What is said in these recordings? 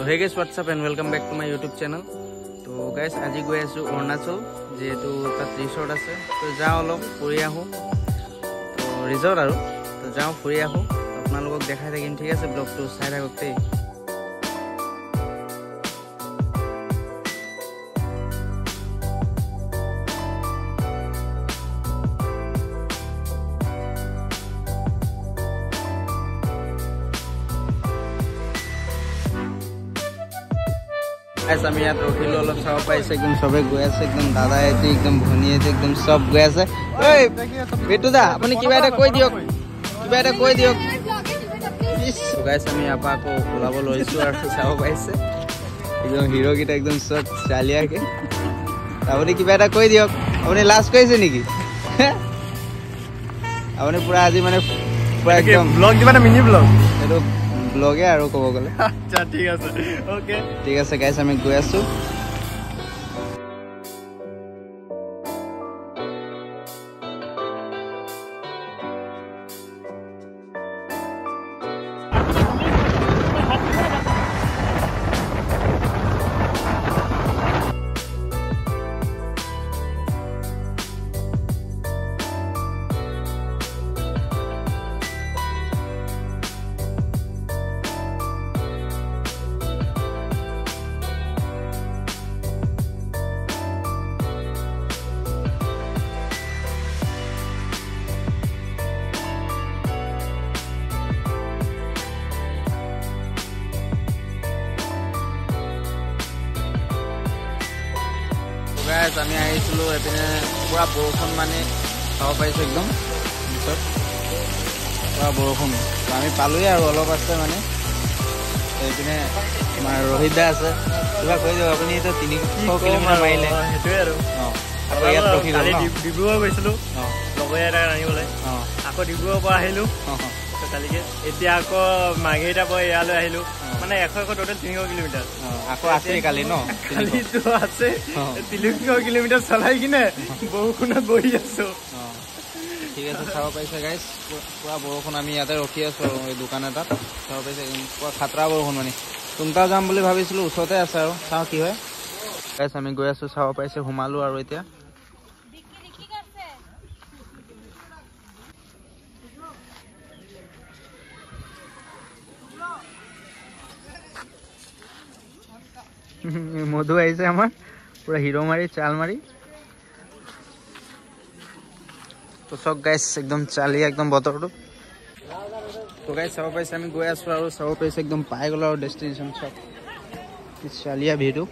hey guys, what's up and welcome back to my YouTube channel. So guys, আজি গৈ আছো অৰুণাচল যেহেতু তাত ৰিসৰ্ট আছে তো যাও অলপ ফুৰি আহো তো ৰিসৰ্ট আৰু তো যাও ফুৰি আহো আপোনালোকক দেখাই থাকিম ঠিক আছে ব্লগটো চাই থাকক তে guys আমি ইয়াত ৰখিলো অলপ চাব পাইছে একদম সবে গৈ আছে একদম দাদা এতি একদম ভনী এতি একদম সব গৈ আছে ঐ বেটু দা আপুনি কিবা এটা কৈ দিয়ক so guys আমি আপা কো ওলাব লৈছো আৰু চাব পাইছে একদম হিৰো গিটা একদম সব চালিয়াকে আপুনি কিবা এটা কৈ দিয়ক আপুনি লাষ্ট কৈছে নেকি আপুনি পুৰা আজি মানে পুৰা একদম ব্লগ দিবা না মিনি ব্লগ এটো ব্লগে আৰু কব গলে আচ্ছা ঠিক আছে ওকে ঠিক আছে গাইস আমি গৈ আছো guys আমি আহিছিলো এপিনে পুৰা বৰষুণ মানে চাব পাইছো একদম নিশ্চয় পুৰা বৰষুণ আমি পালোই আৰু অলপ আছে মানে এপিনে আমাৰ ৰোহিত দা আছে কিবা কৈ দিও আপুনি তো 300 কিলোমিটাৰ মাইলে হেতুৱে আৰু আকৌ ইয়াত ৰখি গ'ল ডিব্ৰুগড় গৈছিলো লগৰ এটা আনিবলে আকৌ ডিব্ৰুগড়ৰ পৰা আহিলো তো কালিকে এতিয়া আকৌ মাগেইটা পৰা ইয়ালৈ আহিলো মানে 100 টোটাল 300 কিলোমিটাৰ আকৌ আছে কালি ন কালি তো আছে 300 কিলোমিটাৰ চলাই কিনে বৰষুণত বহি আছো ঠিক আছে চাব পাইছে গাইস পুৰা বৰষুণ আমি ইয়াতে ৰখি আছো এই দোকান এটাত চাব পাইছে পুৰা খাতৰা বৰষুণ মানে তুমটা যাম বুলি ভাবিছিলো ওচৰতে আছে আৰু চাও কি হয় গাইস আমি গৈ আছো চাব পাইছে হুমালো আৰু এতিয়া মধু আইছে আমাৰ পুৰা হিৰো মাৰি চাল মাৰি তো সব গাইস একদম চালি একদম বতৰটো তো গাইস চাব পাইছে আমি গৈ আছো আৰু চাব পাইছে একদম পাই গল আৰু ডেস্টিনেশন সব কি চালিয়া ভিডিও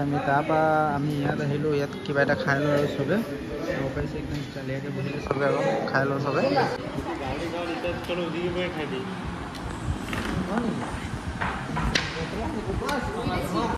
আমি তাপা আমি ইয়াত আহিলো ইয়াত কিবা এটা খাই লো আৰু সবে চাব পাইছে একদম চালিয়াকে বহিলে সবে আৰু খাই লো সবে গাড়ী ৰিচাৰ্জ কৰো দি গৈ খাই দি